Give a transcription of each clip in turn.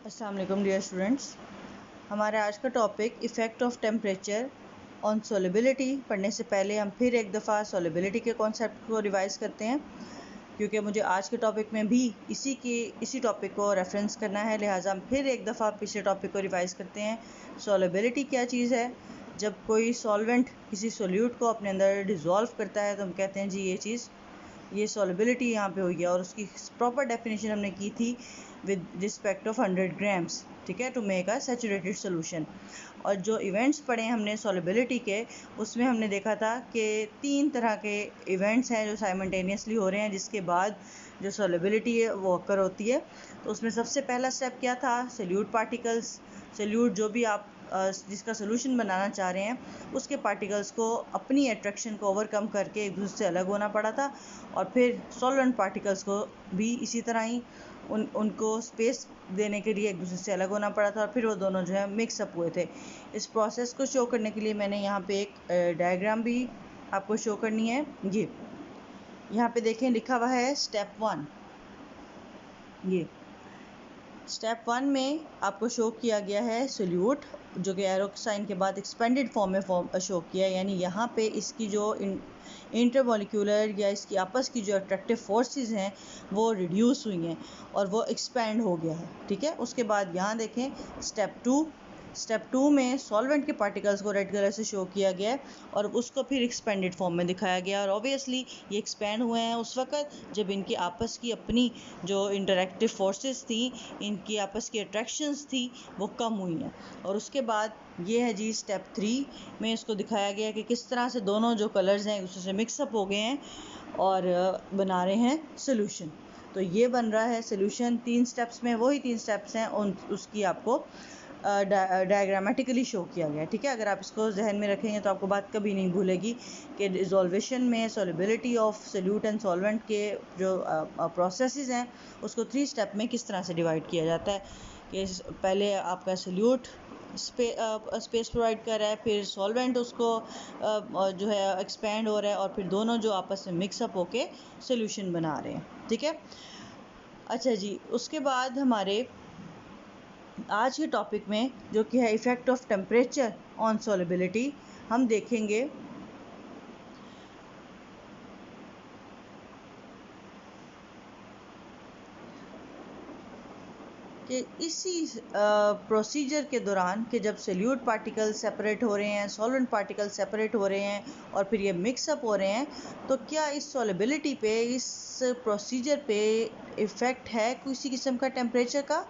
अस्सलाम वालेकुम dear students. हमारा आज का topic effect of temperature on solubility. पढ़ने से पहले हम फिर एक दफ़ा सोलिबिलिटी के कॉन्सेप्ट को रिवाइज़ करते हैं, क्योंकि मुझे आज के टॉपिक में भी इसी टॉपिक को रेफरेंस करना है, लिहाजा हम फिर एक दफ़ा पिछले टॉपिक को रिवाइज़ करते हैं। सोलिबिलिटी क्या चीज़ है? जब कोई सॉल्वेंट किसी सोल्यूट को अपने अंदर डिज़ोल्व करता है तो हम कहते हैं जी ये सॉलिबिलिटी यहाँ पे हुई है, और उसकी प्रॉपर डेफिनेशन हमने की थी विद रिस्पेक्ट ऑफ 100 ग्राम्स, ठीक है, to make a saturated solution. और जो इवेंट्स पढ़े हमने सॉलिबिलिटी के, उसमें हमने देखा था कि 3 तरह के इवेंट्स हैं जो साइमल्टेनियसली हो रहे हैं, जिसके बाद जो सॉलिबिलिटी है वो अकर होती है। तो उसमें सबसे पहला स्टेप क्या था? Solute particles. सोल्यूट जो भी आप जिसका सोल्यूशन बनाना चाह रहे हैं, उसके पार्टिकल्स को अपनी अट्रैक्शन को ओवरकम करके एक दूसरे से अलग होना पड़ा था, और फिर सॉल्वेंट पार्टिकल्स को भी इसी तरह ही उनको स्पेस देने के लिए एक दूसरे से अलग होना पड़ा था, और फिर वो दोनों जो है मिक्सअप हुए थे। इस प्रोसेस को शो करने के लिए मैंने यहाँ पे एक डायग्राम भी आपको शो करनी है। ये यहाँ पे देखें, लिखा हुआ है स्टेप 1। ये स्टेप 1 में आपको शो किया गया है सोल्यूट, जो कि एरो साइन के बाद एक्सपेंडेड फॉर्म में शो किया है, यानी यहाँ पे इसकी जो इंटरमोलिक्यूलर या इसकी आपस की जो अट्रैक्टिव फोर्सेस हैं वो रिड्यूस हुई हैं और वो एक्सपेंड हो गया है, ठीक है। उसके बाद यहाँ देखें स्टेप 2 में सॉल्वेंट के पार्टिकल्स को रेड कलर से शो किया गया है और उसको फिर एक्सपेंडेड फॉर्म में दिखाया गया, और ऑब्वियसली ये एक्सपेंड हुए हैं उस वक्त जब इनकी आपस की अपनी जो इंटरैक्टिव फोर्सेस थी, इनकी आपस की अट्रैक्शंस थी, वो कम हुई हैं। और उसके बाद ये है जी स्टेप 3 में इसको दिखाया गया कि किस तरह से दोनों जो कलर्स हैं एक दूसरे से मिक्सअप हो गए हैं और बना रहे हैं सोल्यूशन। तो ये बन रहा है सोल्यूशन 3 स्टेप्स में, वही 3 स्टेप्स हैं, उसकी आपको डायग्रामेटिकली शो किया गया, ठीक है। अगर आप इसको जहन में रखेंगे तो आपको बात कभी नहीं भूलेगी कि डिसॉल्वेशन में solubility of solute and solvent के जो प्रोसेसेस हैं उसको 3 स्टेप में किस तरह से डिवाइड किया जाता है। कि पहले आपका सोल्यूट स्पेस प्रोवाइड कर रहा है, फिर सॉल्वेंट उसको जो है एक्सपेंड हो रहा है, और फिर दोनों जो आपस में मिक्सअप होके सोल्यूशन बना रहे हैं, ठीक है। अच्छा जी, उसके बाद हमारे आज के टॉपिक में जो कि है effect of temperature on solubility, हम देखेंगे कि इसी प्रोसीजर के दौरान कि जब सोल्यूट पार्टिकल सेपरेट हो रहे हैं, सॉल्वेंट पार्टिकल सेपरेट हो रहे हैं और फिर ये मिक्सअप हो रहे हैं, तो क्या इस सॉलिबिलिटी पे, इस प्रोसीजर पे इफ़ेक्ट है किसी किस्म का टेम्परेचर का?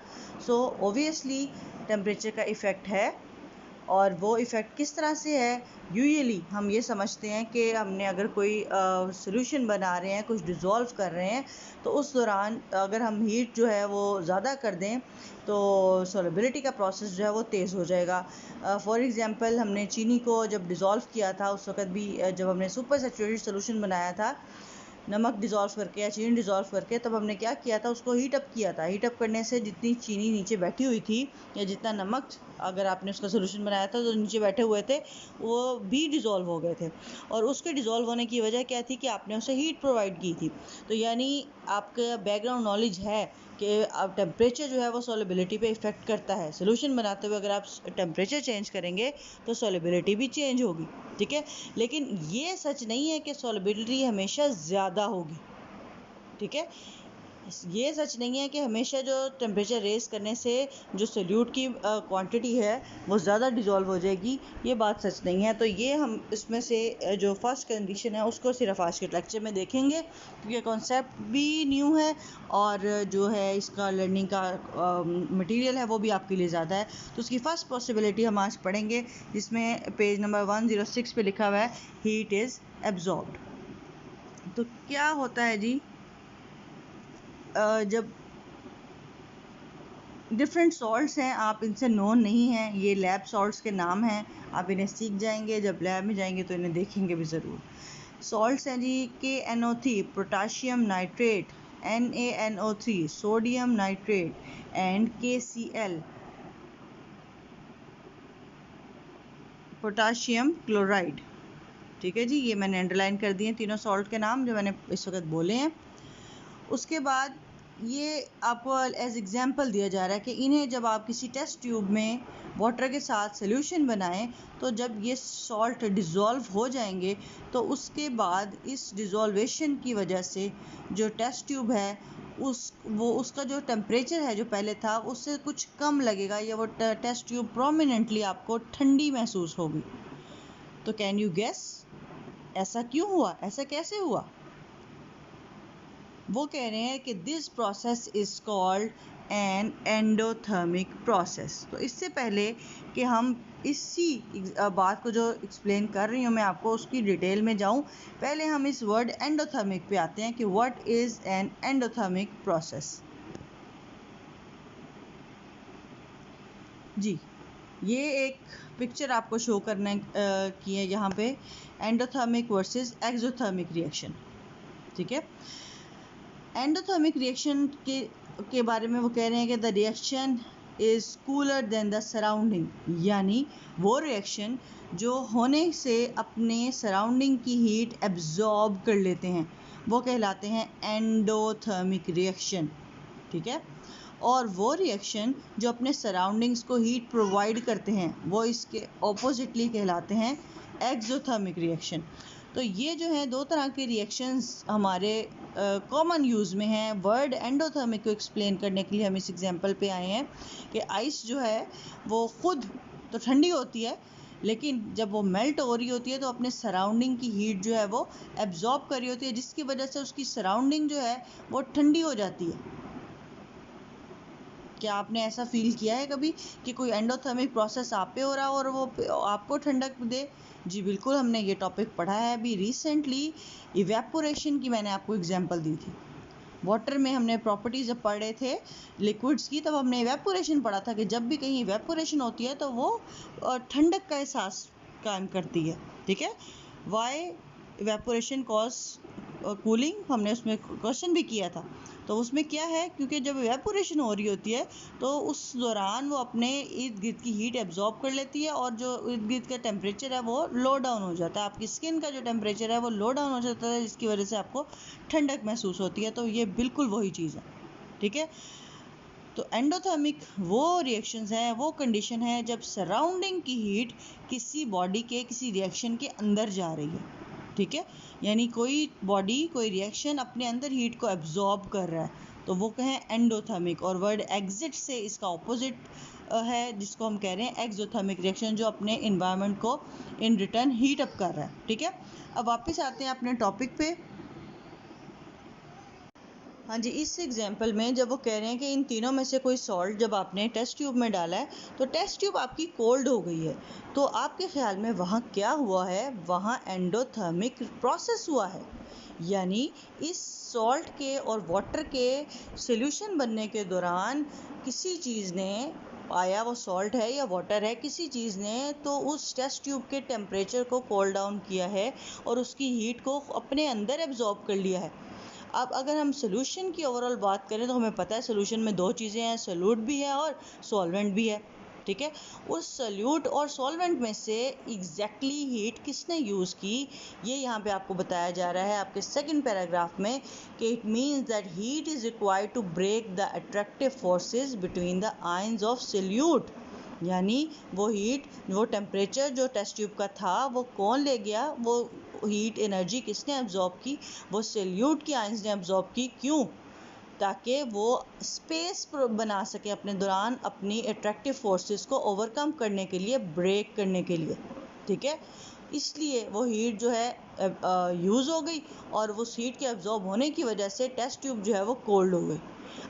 सो ऑब्वियसली टेम्परेचर का इफ़ेक्ट है, और वो इफ़ेक्ट किस तरह से है? यूजुअली हम ये समझते हैं कि हमने अगर कोई सोल्यूशन बना रहे हैं, कुछ डिज़ोल्व कर रहे हैं, तो उस दौरान अगर हम हीट जो है वो ज़्यादा कर दें तो सॉलिबिलिटी का प्रोसेस जो है वो तेज़ हो जाएगा। फॉर एग्ज़ाम्पल, हमने चीनी को जब डिज़ोल्व किया था उस वक़्त भी जब हमने सुपर सैचुरेटेड सोल्यूशन बनाया था, नमक डिज़ोल्व करके या चीनी डिज़ोल्व करके, तब हमने क्या किया था, उसको हीट अप किया था। हीट अप करने से जितनी चीनी नीचे बैठी हुई थी या जितना नमक अगर आपने उसका सोल्यूशन बनाया था तो नीचे बैठे हुए थे, वो भी डिज़ोल्व हो गए थे। और उसके डिज़ोल्व होने की वजह क्या थी कि आपने उसे हीट प्रोवाइड की थी। तो यानी आपका बैकग्राउंड नॉलेज है कि अब टेम्परेचर जो है वो सॉलिबिलिटी पे इफ़ेक्ट करता है। सोल्यूशन बनाते हुए अगर आप टेम्परेचर चेंज करेंगे तो सॉलिबिलिटी भी चेंज होगी, ठीक है। लेकिन ये सच नहीं है कि सॉलिबिलिटी हमेशा ज़्यादा होगी, ठीक है। ये सच नहीं है कि हमेशा जो टेम्परेचर रेज़ करने से जो सोल्यूट की क्वांटिटी है वो ज़्यादा डिज़ोल्व हो जाएगी, ये बात सच नहीं है। तो ये हम इसमें से जो फर्स्ट कंडीशन है उसको सिर्फ आज के लेक्चर में देखेंगे, क्योंकि कॉन्सेप्ट भी न्यू है और जो है इसका लर्निंग का मटेरियल है वो भी आपके लिए ज़्यादा है। तो उसकी फ़र्स्ट पॉसिबिलिटी हम आज पढ़ेंगे, जिसमें पेज नंबर 106 पे लिखा हुआ है हीट इज़ एब्जॉर्ब्ड। तो क्या होता है जी, जब डिफरेंट सॉल्ट्स हैं, आप इनसे नोन नहीं हैं, ये लैब सॉल्ट्स के नाम हैं, आप इन्हें सीख जाएंगे, जब लैब में जाएंगे तो इन्हें देखेंगे भी ज़रूर। सॉल्ट्स हैं जी KNO3 potassium nitrate, NaNO3 sodium nitrate and KCl potassium chloride, ठीक है जी। ये मैंने अंडरलाइन कर दिए तीनों सॉल्ट के नाम जो मैंने इस वक्त बोले हैं। उसके बाद ये आपको एज एग्जांपल दिया जा रहा है कि इन्हें जब आप किसी टेस्ट ट्यूब में वाटर के साथ सोल्यूशन बनाएं तो जब ये सॉल्ट डिज़ोल्व हो जाएंगे तो उसके बाद इस डिज़ोल्वेशन की वजह से जो टेस्ट ट्यूब है उसका जो टेम्परेचर है जो पहले था उससे कुछ कम लगेगा या वो टेस्ट ट्यूब प्रोमिनेंटली आपको ठंडी महसूस होगी। तो कैन यू गेस ऐसा क्यों हुआ, ऐसा कैसे हुआ? वो कह रहे हैं कि this process is called an endothermic process. तो इससे पहले कि हम इसी बात को जो एक्सप्लेन कर रही हूँ मैं आपको उसकी डिटेल में जाऊँ, पहले हम इस वर्ड एंडोथर्मिक पे आते हैं कि what is an endothermic process. जी, ये एक पिक्चर आपको शो करने की है यहाँ पे, एंडोथर्मिक वर्सेस एक्सोथर्मिक रिएक्शन। ठीक है, एंडोथर्मिक रिएक्शन के बारे में वो कह रहे हैं कि the reaction is cooler than the surrounding, यानी वो रिएक्शन जो होने से अपने सराउंडिंग की हीट एब्जॉर्ब कर लेते हैं वो कहलाते हैं एंडोथर्मिक रिएक्शन। ठीक है, और वो रिएक्शन जो अपने सराउंडिंग्स को हीट प्रोवाइड करते हैं वो इसके ऑपोजिटली कहलाते हैं एक्सोथर्मिक रिएक्शन। तो ये जो है दो तरह के रिएक्शंस हमारे कॉमन यूज़ में हैं। वर्ड एंडोथर्मिक को एक्सप्लेन करने के लिए हम इस एग्जांपल पे आए हैं कि आइस जो है वो खुद तो ठंडी होती है, लेकिन जब वो मेल्ट हो रही होती है तो अपने सराउंडिंग की हीट जो है वो एब्जॉर्ब कर रही होती है, जिसकी वजह से उसकी सराउंडिंग जो है वो ठंडी हो जाती है। क्या आपने ऐसा फील किया है कभी कि कोई एंडोथर्मिक प्रोसेस आप पे हो रहा हो और वो आपको ठंडक दे? जी बिल्कुल, हमने ये टॉपिक पढ़ा है अभी रिसेंटली, इवेपोरेशन की मैंने आपको एग्जांपल दी थी। वाटर में हमने प्रॉपर्टीज जब पढ़ रहे थे लिक्विड्स की, तब हमने इवेपोरेशन पढ़ा था कि जब भी कहीं इवेपोरेशन होती है तो वो ठंडक का एहसास कायम करती है। ठीक है, वाई इवेपोरेशन कॉज कूलिंग, हमने उसमें क्वेश्चन भी किया था। तो उसमें क्या है, क्योंकि जब इवेपोरेशन हो रही होती है तो उस दौरान वो अपने इर्द गिर्द की हीट एब्जॉर्ब कर लेती है और जो इर्द गिर्द का टेम्परेचर है वो लो डाउन हो जाता है, आपकी स्किन का जो टेम्परेचर है वो लो डाउन हो जाता है, जिसकी वजह से आपको ठंडक महसूस होती है। तो ये बिल्कुल वही चीज़ है। ठीक है, तो एंडोथर्मिक वो रिएक्शंस हैं, वो कंडीशन है जब सराउंडिंग की हीट किसी बॉडी के किसी रिएक्शन के अंदर जा रही है। ठीक है, यानी कोई बॉडी कोई रिएक्शन अपने अंदर हीट को एब्जॉर्ब कर रहा है तो वो कहें एंडोथर्मिक। और वर्ड एग्जिट से इसका ऑपोजिट है जिसको हम कह रहे हैं एक्सोथर्मिक रिएक्शन, जो अपने इन्वायरमेंट को इन रिटर्न हीट अप कर रहा है। ठीक है, अब वापस आते हैं अपने टॉपिक पे। हाँ जी, इस एग्जाम्पल में जब वो कह रहे हैं कि इन तीनों में से कोई सॉल्ट जब आपने टेस्ट ट्यूब में डाला है तो टेस्ट ट्यूब आपकी कोल्ड हो गई है, तो आपके ख्याल में वहाँ क्या हुआ है? वहाँ एंडोथर्मिक प्रोसेस हुआ है, यानी इस सॉल्ट के और वाटर के सॉल्यूशन बनने के दौरान किसी चीज़ ने, आया वो सॉल्ट है या वाटर है, किसी चीज़ ने तो उस टेस्ट ट्यूब के टेम्परेचर को कूल डाउन किया है और उसकी हीट को अपने अंदर एब्जॉर्ब कर लिया है। अब अगर हम सोल्यूशन की ओवरऑल बात करें तो हमें पता है सोल्यूशन में दो चीज़ें हैं, सोल्यूट भी है और सॉल्वेंट भी है। ठीक है, उस सोल्यूट और सॉल्वेंट में से एग्जैक्टली हीट किसने यूज़ की, ये यहाँ पे आपको बताया जा रहा है आपके सेकंड पैराग्राफ में कि it means that heat is required to break the attractive forces between the ions of solute, यानी वो हीट, वो टेम्परेचर जो टेस्ट ट्यूब का था वो कौन ले गया, वो हीट एनर्जी किसने एब्जॉर्ब की? वो सोल्यूट की आयंस ने एब्जॉर्ब की। क्यों? ताकि वो स्पेस बना सके अपने दौरान अपनी अट्रैक्टिव फोर्सेस को ओवरकम करने के लिए, ब्रेक करने के लिए। ठीक है, इसलिए वो हीट जो है यूज़ हो गई और उस हीट के एब्जॉर्ब होने की वजह से टेस्ट ट्यूब जो है वो कोल्ड हो गई।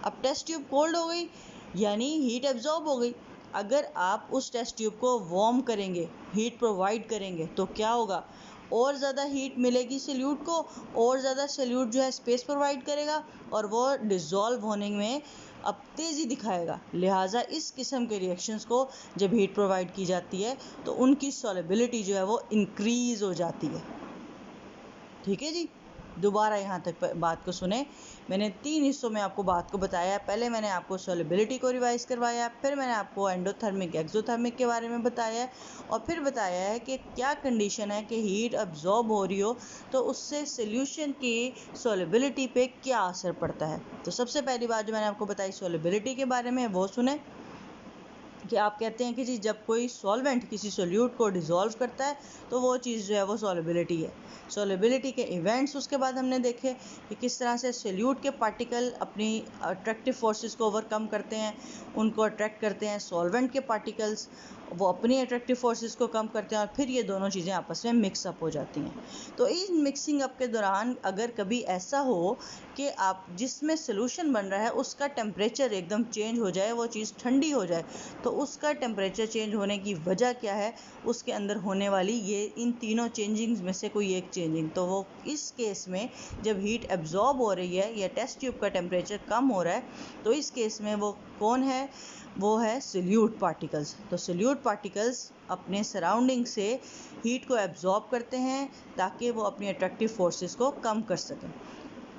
अब टेस्ट ट्यूब कोल्ड हो गई यानी हीट एब्जॉर्ब हो गई। अगर आप उस टेस्ट ट्यूब को वार्म करेंगे, हीट प्रोवाइड करेंगे, तो क्या होगा? और ज़्यादा हीट मिलेगी सल्यूट को, और ज़्यादा सल्यूट जो है स्पेस प्रोवाइड करेगा और वो डिज़ोल्व होने में अब तेज़ी दिखाएगा। लिहाजा इस किस्म के रिएक्शंस को जब हीट प्रोवाइड की जाती है तो उनकी सॉल्युबिलिटी जो है वो इंक्रीज़ हो जाती है। ठीक है जी। दोबारा यहाँ तक बात को सुने। मैंने 3 हिस्सों में आपको बात को बताया। पहले मैंने आपको सॉल्युबिलिटी को रिवाइज करवाया, फिर मैंने आपको एंडोथर्मिक एक्सोथर्मिक के बारे में बताया, और फिर बताया है कि क्या कंडीशन है कि हीट अब्जॉर्ब हो रही हो तो उससे सॉल्यूशन की सॉल्युबिलिटी पे क्या असर पड़ता है। तो सबसे पहली बात जो मैंने आपको बताई सॉल्युबिलिटी के बारे में, वो सुने कि आप कहते हैं कि जी जब कोई सॉल्वेंट किसी सोल्यूट को डिज़ोल्व करता है तो वो चीज़ जो है वो सॉल्युबिलिटी है। सॉल्युबिलिटी के इवेंट्स उसके बाद हमने देखे कि किस तरह से सोल्यूट के पार्टिकल अपनी अट्रैक्टिव फोर्सेस को ओवरकम करते हैं, उनको अट्रैक्ट करते हैं। सॉल्वेंट के पार्टिकल्स वो अपनी अट्रैक्टिव फोर्सेस को कम करते हैं और फिर ये दोनों चीज़ें आपस में मिक्सअप हो जाती हैं। तो इस मिक्सिंग अप के दौरान अगर कभी ऐसा हो कि आप जिसमें सोल्यूशन बन रहा है उसका टेम्परेचर एकदम चेंज हो जाए, वो चीज़ ठंडी हो जाए, तो उसका टेम्परेचर चेंज होने की वजह क्या है, उसके अंदर होने वाली ये इन तीनों चेंजिंग्स में से कोई एक चेंजिंग। तो वो इस केस में जब हीट एब्जॉर्ब हो रही है या टेस्ट ट्यूब का टेम्परेचर कम हो रहा है, तो इस केस में वो कौन है, वो है सोल्यूट पार्टिकल्स। तो सोल्यूट पार्टिकल्स अपने सराउंडिंग से हीट को एब्जॉर्ब करते हैं ताकि वो अपनी अट्रैक्टिव फोर्सेस को कम कर सकें,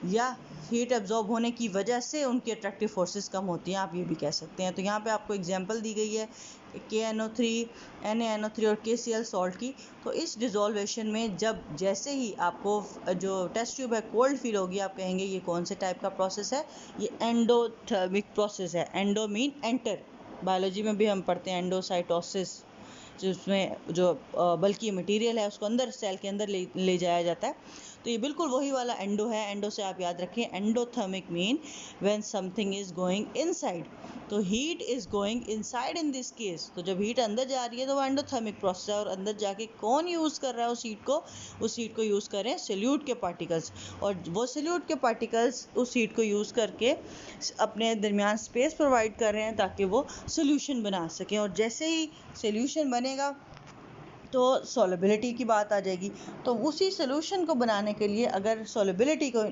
या हीट एब्जॉर्ब होने की वजह से उनकी अट्रैक्टिव फोर्सेस कम होती हैं, आप ये भी कह सकते हैं। तो यहाँ पे आपको एग्जांपल दी गई है KNO3, NaNO3 और KCl सॉल्ट की। तो इस डिज़ोल्वेशन में जब जैसे ही आपको जो टेस्ट ट्यूब है कोल्ड फील होगी, आप कहेंगे ये कौन से टाइप का प्रोसेस है, ये एंडोथर्मिक प्रोसेस है। एंडो मीन एंटर, बायोलॉजी में भी हम पढ़ते हैं एंडोसाइटोसिस, जिसमें जो बल्कि मटेरियल है उसको अंदर सेल के अंदर ले जाया जाता है। तो ये बिल्कुल वही वाला एंडो है। एंडो से आप याद रखें, endothermic mean when something is going inside, तो heat is going inside in this case. तो जब हीट अंदर जा रही है तो वो एंडोथर्मिक प्रोसेस है, और अंदर जाके कौन यूज़ कर रहा है उस हीट को यूज़ कर रहे हैं सोल्यूट के पार्टिकल्स, और वो सोल्यूट के पार्टिकल्स उस हीट को यूज़ करके अपने दरमियान स्पेस प्रोवाइड कर रहे हैं ताकि वो सोल्यूशन बना सकें। और जैसे ही सोल्यूशन बनेगा तो सॉल्युबिलिटी की बात आ जाएगी। तो उसी सोल्यूशन को बनाने के लिए अगर सॉल्युबिलिटी को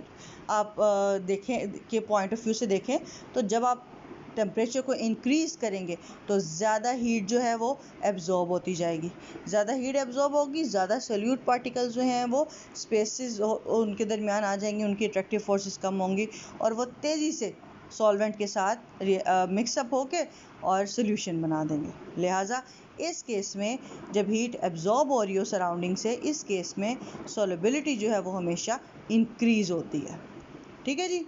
आप देखें के पॉइंट ऑफ व्यू से देखें, तो जब आप टेम्परेचर को इंक्रीज़ करेंगे तो ज़्यादा हीट जो है वो एब्जॉर्ब होती जाएगी। ज़्यादा हीट एब्जॉर्ब होगी, ज़्यादा सोल्यूट पार्टिकल्स जो हैं वो स्पेसेस उनके दरमियान आ जाएंगी, उनकी अट्रैक्टिव फोर्सेस कम होंगी और वो तेज़ी से सॉल्वेंट के साथ मिक्सअप होके और सोल्यूशन बना देंगे। लिहाजा इस केस में जब हीट एब्जॉर्ब हो रही हो सराउंडिंग से, इस केस में सॉल्युबिलिटी जो है वो हमेशा इंक्रीज़ होती है। ठीक है जी।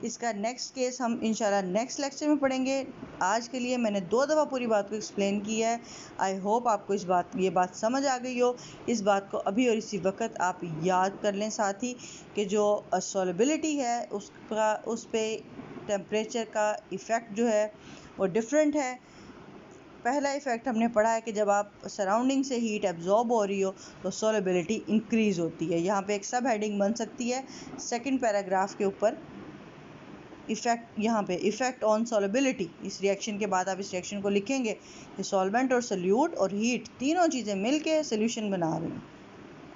इसका नेक्स्ट केस हम इंशाल्लाह नेक्स्ट लेक्चर में पढ़ेंगे। आज के लिए मैंने 2 दफ़ा पूरी बात को एक्सप्लेन किया है। आई होप आपको ये बात समझ आ गई हो। इस बात को अभी और इसी वक्त आप याद कर लें साथ ही कि जो सॉल्युबिलिटी है उस पे टेम्परेचर का इफ़ेक्ट जो है वो डिफरेंट है। पहला इफ़ेक्ट हमने पढ़ा है कि जब आप सराउंडिंग से हीट एब्जॉर्ब हो रही हो तो सॉल्युबिलिटी इंक्रीज़ होती है। यहाँ पे एक सब हेडिंग बन सकती है सेकंड पैराग्राफ के ऊपर, इफ़ेक्ट, यहाँ पे इफ़ेक्ट ऑन सॉल्युबिलिटी। इस रिएक्शन के बाद आप इस रिएक्शन को लिखेंगे कि सॉल्वेंट और सोल्यूट और हीट तीनों चीज़ें मिलके सोल्यूशन बना रही हैं।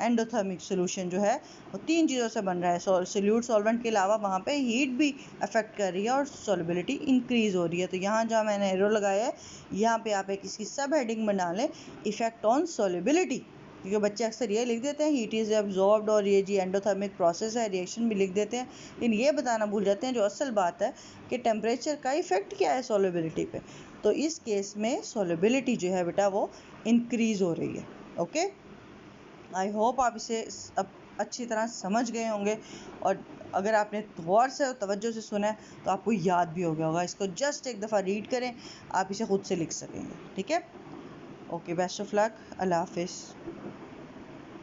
एंडोथर्मिक सोल्यूशन जो है वो 3 चीज़ों से बन रहा है। सोल्यूट सॉल्वेंट के अलावा वहाँ पे हीट भी अफेक्ट कर रही है और सॉल्युबिलिटी इंक्रीज़ हो रही है। तो यहाँ जहाँ मैंने एरो लगाया है, यहाँ पे आप एक इसकी सब हेडिंग बना लें, इफ़ेक्ट ऑन सॉल्युबिलिटी, क्योंकि बच्चे अक्सर ये लिख देते हैं हीट इज़ एब्जॉर्ब्ड और ये जी एंडोथर्मिक प्रोसेस है, रिएक्शन भी लिख देते हैं, लेकिन ये बताना भूल जाते हैं जो असल बात है कि टेम्परेचर का इफ़ेक्ट क्या है सॉल्युबिलिटी पे। तो इस केस में सॉल्युबिलिटी जो है बेटा वो इंक्रीज़ हो रही है। ओके, आई होप आप इसे अच्छी तरह समझ गए होंगे, और अगर आपने गौर से और तवज्जो से सुना है तो आपको याद भी हो गया होगा। इसको जस्ट एक दफ़ा रीड करें, आप इसे खुद से लिख सकेंगे। ठीक है, ओके, बेस्ट ऑफ लक, अल्लाह हाफिज़।